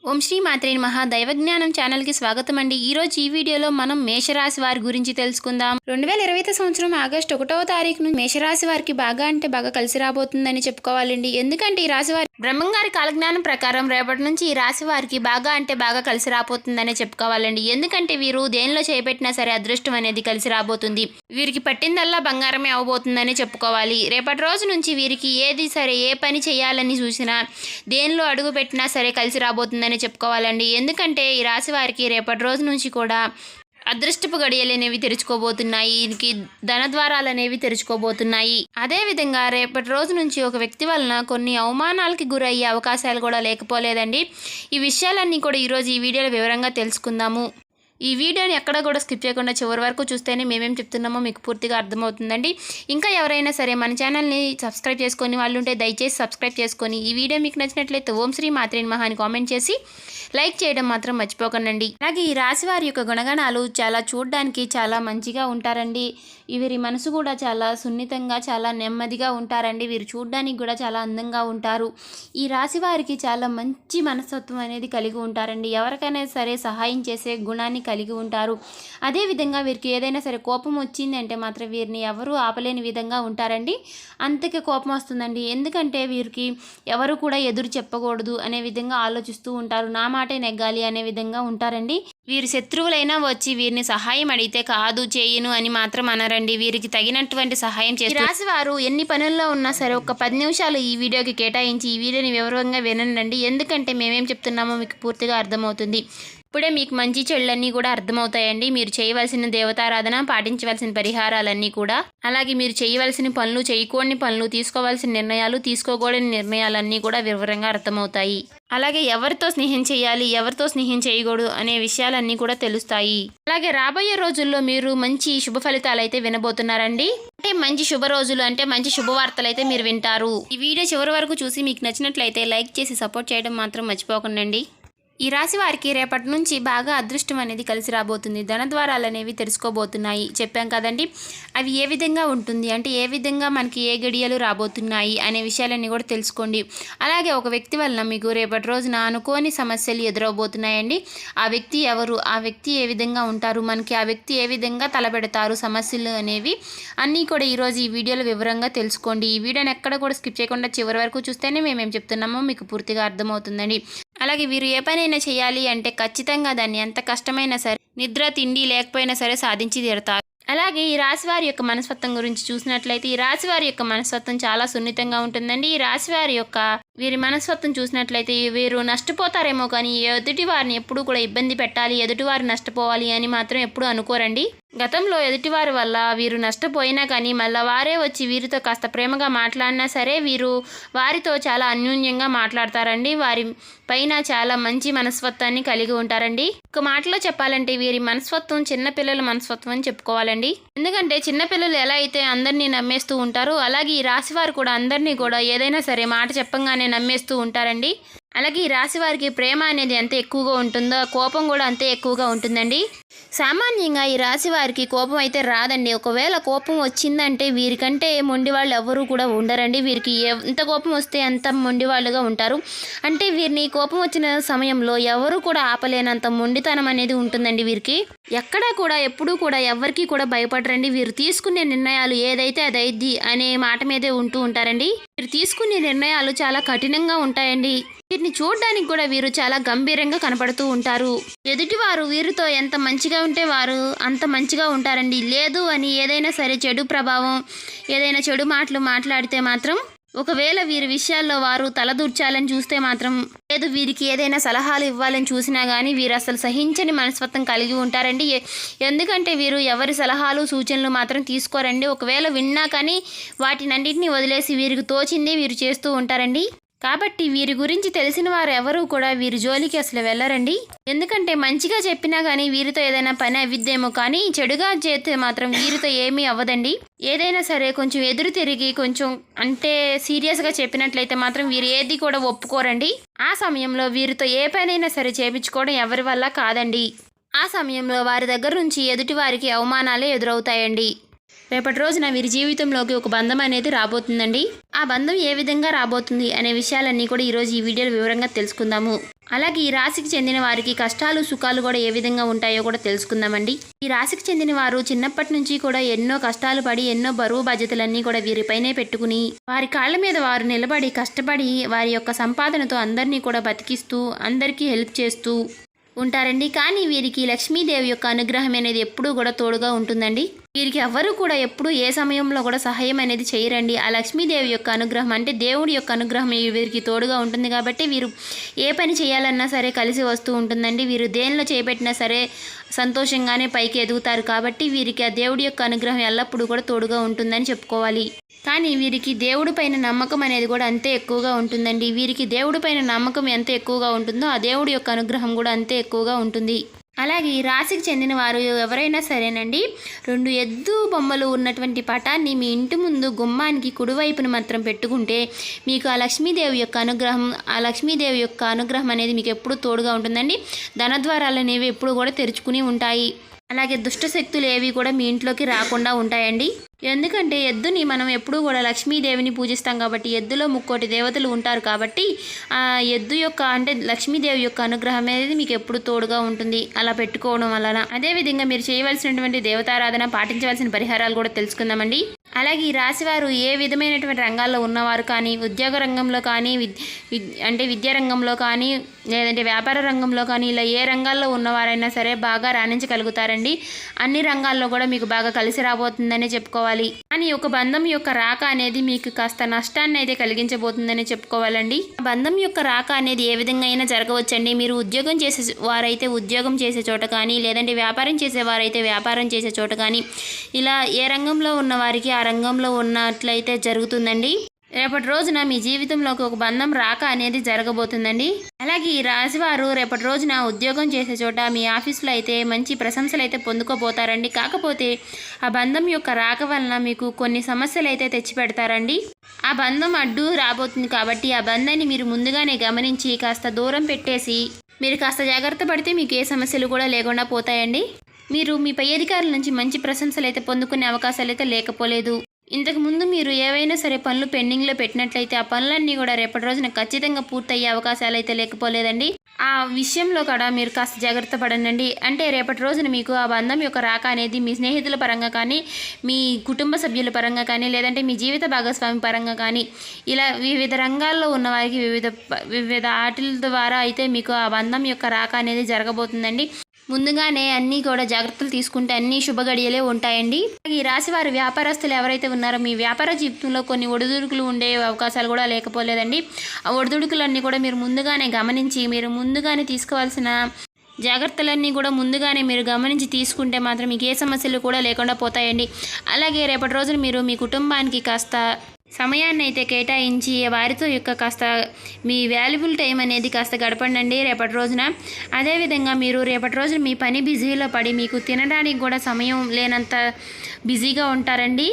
ఓం శ్రీ మాత్రే నమః దైవజ్ఞానం ఛానల్కి స్వాగతం అండి. ఈరోజు ఈ వీడియోలో మనం మేషరాశి వారి గురించి తెలుసుకుందాం. 2020 సంవత్సరం ఆగస్టు 1వ తారీఖు నుంచి మేషరాశి వారికి బాగా కలిసి రాబోతుందని చెప్పుకోవాలండి. ఎందుకంటే ఈ రాశి వారి బ్రహ్మంగారి కాలజ్ఞానం ప్రకారం రేపటి నుంచి ఈ రాశి వారికి బాగా కలిసి రాబోతుందని చెప్పుకోవాలండి. ఎందుకంటే వీరు దేనిలో చేపట్టినా సరే అదృష్టం అనేది కలిసి రాబోతుంది. వీరికి పట్టిందల్లా బంగారమే అవబోతుందని చెప్పుకోవాలి. రేపటి రోజు నుంచి వీరికి ఏది సరే ఏ పని చేయాలని చూసినా దేనిలో అడుగు పెట్టినా సరే కలిసి రాబోతుందని చెప్పుకోవాలండి. ఎందుకంటే ఈ రాశి వారికి రేపటి రోజు నుంచి కూడా అదృష్టపు గడియలు అనేవి తెరుచుకోబోతున్నాయి. వీరికి ధన ద్వారాలు అనేవి తెరుచుకోబోతున్నాయి. అదేవిధంగా రేపటి రోజు నుంచి ఒక వ్యక్తి వలన కొన్ని అవమానాలకి గురయ్యే అవకాశాలు కూడా లేకపోలేదండి. ఈ విషయాలన్నీ కూడా ఈరోజు ఈ వీడియోలో వివరంగా తెలుసుకుందాము. ఈ వీడియోని ఎక్కడ కూడా స్కిప్ చేయకుండా చివరి వరకు చూస్తేనే మేమేం చెప్తున్నామో మీకు పూర్తిగా అర్థమవుతుందండి. ఇంకా ఎవరైనా సరే మన ఛానల్ని సబ్స్క్రైబ్ చేసుకొని వాళ్ళు ఉంటే దయచేసి సబ్స్క్రైబ్ చేసుకొని ఈ వీడియో మీకు నచ్చినట్లయితే ఓం శ్రీ మాత్రే నమః అని కామెంట్ చేసి లైక్ చేయడం మాత్రం మర్చిపోకండి. అలాగే ఈ రాశి వారి యొక్క గుణగణాలు చాలా చూడడానికి చాలా మంచిగా ఉంటారండి. వీరి మనసు కూడా చాలా సున్నితంగా చాలా నెమ్మదిగా ఉంటారండి. వీరు చూడడానికి కూడా చాలా అందంగా ఉంటారు. ఈ రాశి వారికి చాలా మంచి మనస్తత్వం అనేది కలిగి ఉంటారండి. ఎవరికైనా సరే సహాయం చేసే గుణాన్ని కలిగి ఉంటారు. అదేవిధంగా వీరికి ఏదైనా సరే కోపం వచ్చిందంటే మాత్రం వీరిని ఎవరు ఆపలేని విధంగా ఉంటారండి. అంతకే కోపం వస్తుందండి. ఎందుకంటే వీరికి ఎవరు కూడా ఎదురు చెప్పకూడదు అనే విధంగా ఆలోచిస్తూ ఉంటారు. నా మాటే నెగ్గాలి అనే విధంగా ఉంటారండి. వీరి శత్రువులైనా వచ్చి వీరిని సహాయం అడిగితే కాదు చేయను అని మాత్రం అనరండి. వీరికి తగినటువంటి సహాయం చేస్తారు. రాశి వారు ఎన్ని పనుల్లో ఉన్నా సరే ఒక 10 నిమిషాలు ఈ వీడియోకి కేటాయించి ఈ వీడియోని వివరంగా వినండి. ఎందుకంటే మేమేం చెప్తున్నామో మీకు పూర్తిగా అర్థమవుతుంది. ఇప్పుడే మీకు మంచి చెడులన్నీ కూడా అర్థమవుతాయండి. మీరు చేయవలసిన దేవతారాధన, పాటించవలసిన పరిహారాలన్నీ కూడా, అలాగే మీరు చేయవలసిన పనులు, చేయకూడని పనులు, తీసుకోవాల్సిన నిర్ణయాలు, తీసుకోకూడని నిర్ణయాలన్నీ కూడా వివరంగా అర్థమవుతాయి. అలాగే ఎవరితో స్నేహం చేయాలి, ఎవరితో స్నేహం చేయకూడదు అనే విషయాలన్నీ కూడా తెలుస్తాయి. అలాగే రాబోయే రోజుల్లో మీరు మంచి శుభ ఫలితాలు అయితే వినబోతున్నారండి. అంటే మంచి శుభ రోజులు అంటే మంచి శుభవార్తలు అయితే మీరు వింటారు. ఈ వీడియో చివరి వరకు చూసి మీకు నచ్చినట్లయితే లైక్ చేసి సపోర్ట్ చేయడం మాత్రం మర్చిపోకండి. ఈ రాశి వారికి రేపటి నుంచి బాగా అదృష్టం అనేది కలిసి రాబోతుంది. ధన ద్వారాలు అనేవి తెరుచుకోబోతున్నాయి. చెప్పాం కదండి. అవి ఏ విధంగా ఉంటుంది అంటే ఏ విధంగా మనకి ఏ గడియలు రాబోతున్నాయి అనే విషయాలన్నీ కూడా తెలుసుకోండి. అలాగే ఒక వ్యక్తి వలన మీకు రేపటి రోజున అనుకోని సమస్యలు ఎదురవబోతున్నాయండి. ఆ వ్యక్తి ఎవరు, ఆ వ్యక్తి ఏ విధంగా ఉంటారు, మనకి ఆ వ్యక్తి ఏ విధంగా తలపెడతారు, సమస్యలు అనేవి అన్నీ కూడా ఈరోజు ఈ వీడియోలో వివరంగా తెలుసుకోండి. ఈ వీడియోని ఎక్కడ కూడా స్కిప్ చేయకుండా చివరి వరకు చూస్తేనే మేమేం చెప్తున్నామో మీకు పూర్తిగా అర్థమవుతుందండి. అలాగే వీరు ఏ పనైనా చేయాలి అంటే ఖచ్చితంగా దాన్ని ఎంత కష్టమైనా సరే, నిద్ర తిండి లేకపోయినా సరే సాధించి తీరుతారు. అలాగే ఈ రాశివారి యొక్క మనస్తత్వం గురించి చూసినట్లయితే ఈ రాశివారి యొక్క మనస్తత్వం చాలా సున్నితంగా ఉంటుందండి. ఈ రాశివారి యొక్క వీరి మనస్తత్వం చూసినట్లయితే వీరు నష్టపోతారేమో కానీ ఎదుటి వారిని ఎప్పుడూ కూడా ఇబ్బంది పెట్టాలి, ఎదుటివారు నష్టపోవాలి అని మాత్రం ఎప్పుడూ అనుకోరండి. గతంలో ఎదుటివారి వల్ల వీరు నష్టపోయినా కానీ మళ్ళీ వారే వచ్చి వీరితో కాస్త ప్రేమగా మాట్లాడినా సరే వీరు వారితో చాలా అన్యోన్యంగా మాట్లాడతారండి. వారి పైన చాలా మంచి మనస్తత్వాన్ని కలిగి ఉంటారండి. ఒక మాటలో చెప్పాలంటే వీరి మనస్తత్వం చిన్నపిల్లల మనస్తత్వం అని చెప్పుకోవాలండి. ఎందుకంటే చిన్నపిల్లలు ఎలా అయితే అందరినీ నమ్మేస్తూ ఉంటారో అలాగే ఈ రాశివారు కూడా అందరినీ కూడా ఏదైనా సరే మాట చెప్పంగానే నమ్మేస్తూ ఉంటారండి. అలాగే ఈ రాశి వారికి ప్రేమ అనేది ఎంత ఎక్కువగా ఉంటుందో కోపం కూడా అంతే ఎక్కువగా ఉంటుందండి. సామాన్యంగా ఈ రాశి వారికి కోపం అయితే రాదండి. ఒకవేళ కోపం వచ్చిందంటే వీరికంటే మొండి వాళ్ళు ఎవరు కూడా ఉండరండి. వీరికి ఎంత కోపం వస్తే అంత మొండి వాళ్ళుగా ఉంటారు. అంటే వీరిని కోపం వచ్చిన సమయంలో ఎవరు కూడా ఆపలేనంత మొండితనం అనేది ఉంటుందండి వీరికి. ఎక్కడా కూడా ఎప్పుడూ కూడా ఎవరికి కూడా భయపడరండి. వీరు తీసుకునే నిర్ణయాలు ఏదైతే అదైద్ది అనే మాట మీదే ఉంటూ ఉంటారండి. వీరు తీసుకునే నిర్ణయాలు చాలా కఠినంగా ఉంటాయండి. వీరిని చూడడానికి కూడా వీరు చాలా గంభీరంగా కనపడుతూ ఉంటారు. ఎదుటివారు వీరితో ఎంత మంచిగా ఉంటే వారు అంత మంచిగా ఉంటారండి. లేదు అని ఏదైనా సరే చెడు ప్రభావం, ఏదైనా చెడు మాటలు మాట్లాడితే మాత్రం ఒకవేళ వీరి విషయాల్లో వారు తలదూర్చాలని చూస్తే మాత్రం, లేదు వీరికి ఏదైనా సలహాలు ఇవ్వాలని చూసినా కానీ వీరు అసలు సహించని మనస్తత్వం కలిగి ఉంటారండి. ఎందుకంటే వీరు ఎవరి సలహాలు సూచనలు మాత్రం తీసుకోరండి. ఒకవేళ విన్నా కానీ వాటినన్నింటినీ వదిలేసి వీరికి తోచింది వీరు చేస్తూ ఉంటారండి. కాబట్టి వీరి గురించి తెలిసిన వారు ఎవరూ కూడా వీరి జోలికి అసలు వెళ్ళరండి. ఎందుకంటే మంచిగా చెప్పినా కానీ వీరితో ఏదైనా పని అవ్విద్దేమో కానీ చెడుగా చేస్తే మాత్రం వీరితో ఏమీ అవ్వదండి. ఏదైనా సరే కొంచెం ఎదురు తిరిగి కొంచెం అంటే సీరియస్గా చెప్పినట్లయితే మాత్రం వీరు ఏది కూడా ఒప్పుకోరండి. ఆ సమయంలో వీరితో ఏ పనైనా సరే చేపించుకోవడం ఎవరి వల్ల కాదండి. ఆ సమయంలో వారి దగ్గర నుంచి ఎదుటి వారికి అవమానాలే ఎదురవుతాయండి. రేపటి రోజున వీరి జీవితంలోకి ఒక బంధం అనేది రాబోతుందండి. ఆ బంధం ఏ విధంగా రాబోతుంది అనే విషయాలన్నీ కూడా ఈరోజు ఈ వీడియోలో వివరంగా తెలుసుకుందాము. అలాగే ఈ రాశికి చెందిన వారికి కష్టాలు సుఖాలు కూడా ఏ విధంగా ఉంటాయో కూడా తెలుసుకుందామండి. ఈ రాశికి చెందిన వారు చిన్నప్పటి నుంచి కూడా ఎన్నో కష్టాలు పడి ఎన్నో బరువు బాధ్యతలన్నీ కూడా వీరిపైనే పెట్టుకుని వారి కాళ్ళ మీద వారు నిలబడి కష్టపడి వారి యొక్క సంపాదనతో అందరినీ కూడా బతికిస్తూ అందరికీ హెల్ప్ చేస్తూ ఉంటారండి. కానీ వీరికి లక్ష్మీదేవి యొక్క అనుగ్రహం అనేది ఎప్పుడూ కూడా తోడుగా ఉంటుందండి. వీరికి ఎవ్వరూ కూడా ఎప్పుడు ఏ సమయంలో కూడా సహాయం అనేది చేయరండి. ఆ లక్ష్మీదేవి యొక్క అనుగ్రహం అంటే దేవుడి యొక్క అనుగ్రహం వీరికి తోడుగా ఉంటుంది కాబట్టి వీరు ఏ పని చేయాలన్నా సరే కలిసి వస్తూ ఉంటుందండి. వీరు దేనిలో చేపట్టినా సరే సంతోషంగానే పైకి ఎదుగుతారు కాబట్టి వీరికి ఆ దేవుడి యొక్క అనుగ్రహం ఎల్లప్పుడూ కూడా తోడుగా ఉంటుందని చెప్పుకోవాలి. కానీ వీరికి దేవుడి పైన నమ్మకం అనేది కూడా అంతే ఎక్కువగా ఉంటుందండి. వీరికి దేవుడి పైన నమ్మకం ఎంత ఎక్కువగా ఉంటుందో ఆ దేవుడి యొక్క అనుగ్రహం కూడా అంతే ఎక్కువగా ఉంటుంది. అలాగే ఈ రాశికి చెందిన వారు ఎవరైనా సరేనండి 2 ఎద్దు బొమ్మలు ఉన్నటువంటి పటాన్ని మీ ఇంటి ముందు గుమ్మానికి కుడివైపున మాత్రం పెట్టుకుంటే మీకు ఆ లక్ష్మీదేవి యొక్క అనుగ్రహం అనేది మీకు ఎప్పుడూ తోడుగా ఉంటుందండి. ధనద్వారాలు అనేవి ఎప్పుడు కూడా తెరుచుకుని ఉంటాయి. అలాగే దుష్ట శక్తులు ఏవి కూడా మీ ఇంట్లోకి రాకుండా ఉంటాయండి. ఎందుకంటే ఎద్దుని మనం ఎప్పుడూ కూడా లక్ష్మీదేవిని పూజిస్తాం కాబట్టి ఎద్దులో 3 దేవతలు ఉంటారు కాబట్టి ఆ ఎద్దు యొక్క అంటే లక్ష్మీదేవి యొక్క అనుగ్రహం అనేది మీకు ఎప్పుడు తోడుగా ఉంటుంది అలా పెట్టుకోవడం వలన. అదేవిధంగా మీరు చేయవలసినటువంటి దేవతారాధన పాటించవలసిన పరిహారాలు కూడా తెలుసుకుందామండి. అలాగే ఈ రాశివారు ఏ విధమైనటువంటి రంగాల్లో ఉన్నవారు కానీ ఉద్యోగ రంగంలో కానీ అంటే విద్యా రంగంలో కానీ లేదంటే వ్యాపార రంగంలో కానీ ఇలా ఏ రంగాల్లో ఉన్నవారైనా సరే బాగా రాణించగలుగుతారండి. అన్ని రంగాల్లో కూడా మీకు బాగా కలిసి రాబోతుందని చెప్పుకోవాలి. కానీ ఒక బంధం యొక్క రాక అనేది మీకు కాస్త నష్టాన్ని అయితే కలిగించబోతుందని చెప్పుకోవాలండి. ఆ బంధం యొక్క రాక అనేది ఏ విధంగా అయినా జరగవచ్చండి. మీరు ఉద్యోగం చేసే వారైతే ఉద్యోగం చేసే చోట కానీ లేదంటే వ్యాపారం చేసేవారైతే వ్యాపారం చేసే చోట కానీ ఇలా ఏ రంగంలో ఉన్న వారికి ఆ రంగంలో ఉన్నట్లయితే జరుగుతుందండి. రేపటి రోజున మీ జీవితంలోకి ఒక బంధం రాక అనేది జరగబోతుందండి. అలాగే ఈ రాశివారు రేపటి రోజున ఉద్యోగం చేసే చోట మీ ఆఫీసులో అయితే మంచి ప్రశంసలు అయితే పొందుకోబోతారండి. కాకపోతే ఆ బంధం యొక్క రాక వలన మీకు కొన్ని సమస్యలు అయితే తెచ్చిపెడతారండి. ఆ బంధం అడ్డు రాబోతుంది కాబట్టి ఆ బంధాన్ని మీరు ముందుగానే గమనించి కాస్త దూరం పెట్టేసి మీరు కాస్త జాగ్రత్త పడితే మీకు ఏ సమస్యలు కూడా లేకుండా పోతాయండి. మీరు మీ పై అధికారుల నుంచి మంచి ప్రశంసలు అయితే పొందుకునే అవకాశాలు అయితే లేకపోలేదు. ఇంతకుముందు మీరు ఏవైనా సరే పనులు పెండింగ్లో పెట్టినట్లయితే ఆ పనులన్నీ కూడా రేపటి రోజున ఖచ్చితంగా పూర్తయ్యే అవకాశాలు అయితే లేకపోలేదండి. ఆ విషయంలో కూడా మీరు కాస్త జాగ్రత్త పడండి. అంటే రేపటి రోజున మీకు ఆ బంధం యొక్క రాక అనేది మీ స్నేహితుల పరంగా కానీ మీ కుటుంబ సభ్యుల పరంగా కానీ లేదంటే మీ జీవిత భాగస్వామి పరంగా కానీ ఇలా వివిధ రంగాల్లో ఉన్న వారికి వివిధ ఆటల ద్వారా అయితే మీకు ఆ బంధం యొక్క రాక అనేది జరగబోతుందండి. ముందుగానే అన్నీ కూడా జాగ్రత్తలు తీసుకుంటే అన్నీ శుభగడియలే ఉంటాయండి. ఈ రాశి వారి వ్యాపారస్తులు ఎవరైతే ఉన్నారో మీ వ్యాపార జీవితంలో కొన్ని ఒడిదుడుకులు ఉండే అవకాశాలు కూడా లేకపోలేదండి. ఆ ఒడిదుడుకులన్నీ కూడా మీరు ముందుగానే గమనించి మీరు ముందుగానే తీసుకోవాల్సిన జాగ్రత్తలన్నీ కూడా ముందుగానే మీరు గమనించి తీసుకుంటే మాత్రం మీకు ఏ సమస్యలు కూడా లేకుండా పోతాయండి. అలాగే రేపటి రోజున మీరు మీ కుటుంబానికి కాస్త సమయాన్ని అయితే కేటాయించి వారితో యొక్క కాస్త మీ వాల్యుబుల్ టైం అనేది కాస్త గడపండి రేపటి రోజున. అదేవిధంగా మీరు రేపటి రోజున మీ పని బిజీలో పడి మీకు తినడానికి కూడా సమయం లేనంత బిజీగా ఉంటారండి.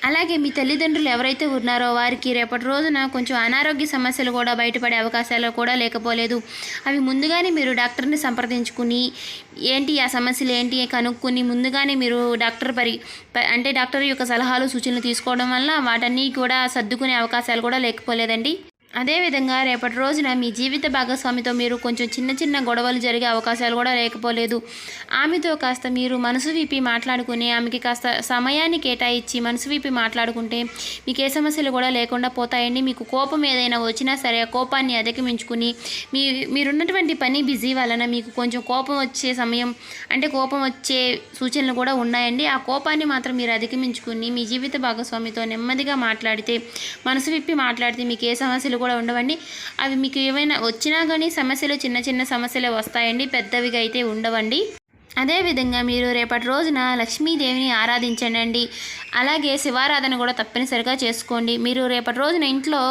అలాగే మీ తల్లిదండ్రులు ఎవరైతే ఉన్నారో వారికి రేపటి రోజున కొంచెం అనారోగ్య సమస్యలు కూడా బయటపడే అవకాశాలు కూడా లేకపోలేదు. అవి ముందుగానే మీరు డాక్టర్ని సంప్రదించుకుని ఏంటి ఆ సమస్యలు ఏంటి కనుక్కొని ముందుగానే మీరు డాక్టర్ యొక్క సలహాలు సూచనలు తీసుకోవడం వల్ల వాటన్నీ కూడా సర్దుకునే అవకాశాలు కూడా లేకపోలేదండి. అదేవిధంగా రేపటి రోజున మీ జీవిత భాగస్వామితో మీరు కొంచెం చిన్న గొడవలు జరిగే అవకాశాలు కూడా లేకపోలేదు. ఆమెతో కాస్త మీరు మనసు విప్పి మాట్లాడుకుని ఆమెకి కాస్త సమయాన్ని కేటాయించి మనసు విప్పి మాట్లాడుకుంటే మీకు ఏ సమస్యలు కూడా లేకుండా పోతాయండి. మీకు కోపం ఏదైనా వచ్చినా సరే ఆ కోపాన్ని అధిగమించుకుని మీరున్నటువంటి పని బిజీ వలన మీకు కొంచెం కోపం వచ్చే సూచనలు కూడా ఉన్నాయండి. ఆ కోపాన్ని మాత్రం మీరు అధిగమించుకుని మీ జీవిత భాగస్వామితో నెమ్మదిగా మాట్లాడితే మనసు విప్పి మాట్లాడితే మీకు ఏ సమస్యలు కూడా ఉండవండి. అవి మీకు ఏమైనా వచ్చినా కానీ సమస్యలు చిన్న సమస్యలే వస్తాయండి, పెద్దవిగా అయితే ఉండవండి. అదేవిధంగా మీరు రేపటి రోజున లక్ష్మీదేవిని ఆరాధించండి. అలాగే శివారాధన కూడా తప్పనిసరిగా చేసుకోండి. మీరు రేపటి రోజున ఇంట్లో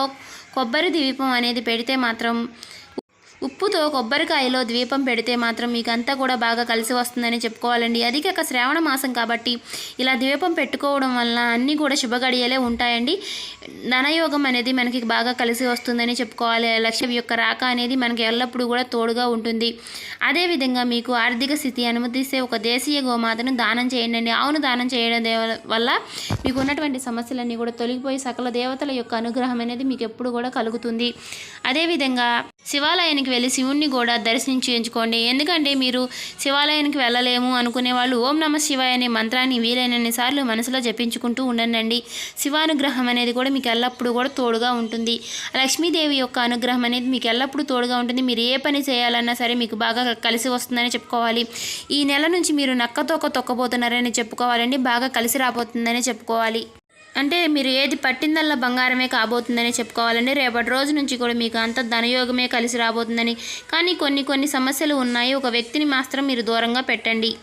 కొబ్బరి దీపం అనేది పెడితే మాత్రం ఉప్పుతో కొబ్బరికాయలో ద్వీపం పెడితే మాత్రం మీకు అంతా కూడా బాగా కలిసి వస్తుందని చెప్పుకోవాలండి. అది కాక శ్రావణ మాసం కాబట్టి ఇలా ద్వీపం పెట్టుకోవడం వలన అన్నీ కూడా శుభగడియలే ఉంటాయండి. ధనయోగం అనేది మనకి బాగా కలిసి వస్తుందని చెప్పుకోవాలి. లక్ష్మి యొక్క రాక అనేది మనకి ఎల్లప్పుడూ కూడా తోడుగా ఉంటుంది. అదేవిధంగా మీకు ఆర్థిక స్థితి అనుమతిస్తే ఒక దేశీయ గోమాతను దానం చేయండి. ఆవును దానం చేయడం వల్ల మీకు ఉన్నటువంటి సమస్యలన్నీ కూడా తొలగిపోయి సకల దేవతల యొక్క అనుగ్రహం అనేది మీకు ఎప్పుడు కూడా కలుగుతుంది. అదేవిధంగా శివాలయానికి వెళ్ళి శివుణ్ణి కూడా దర్శించుకోండి. ఎందుకంటే మీరు శివాలయానికి వెళ్ళలేము అనుకునే వాళ్ళు ఓం నమ శివాయ అనే మంత్రాన్ని వీలైనన్ని సార్లు మనసులో జపించుకుంటూ ఉండండి. శివానుగ్రహం అనేది కూడా మీకు ఎల్లప్పుడూ కూడా తోడుగా ఉంటుంది. లక్ష్మీదేవి యొక్క అనుగ్రహం అనేది మీకు ఎల్లప్పుడూ తోడుగా ఉంటుంది. మీరు ఏ పని చేయాలన్నా సరే మీకు బాగా కలిసి వస్తుందని చెప్పుకోవాలి. ఈ నెల నుంచి మీరు నక్కతోక తొక్కబోతున్నారని చెప్పుకోవాలండి. బాగా కలిసి రాబోతుందని చెప్పుకోవాలి. అంటే మీరు ఏది పట్టిందల్లా బంగారమే కాబోతుందని చెప్పుకోవాలండి. రేపటి రోజు నుంచి కూడా మీకు అంత ధనయోగమే కలిసి రాబోతుందని. కానీ కొన్ని సమస్యలు ఉన్నాయి. ఒక వ్యక్తిని మాత్రం మీరు దూరంగా పెట్టండి.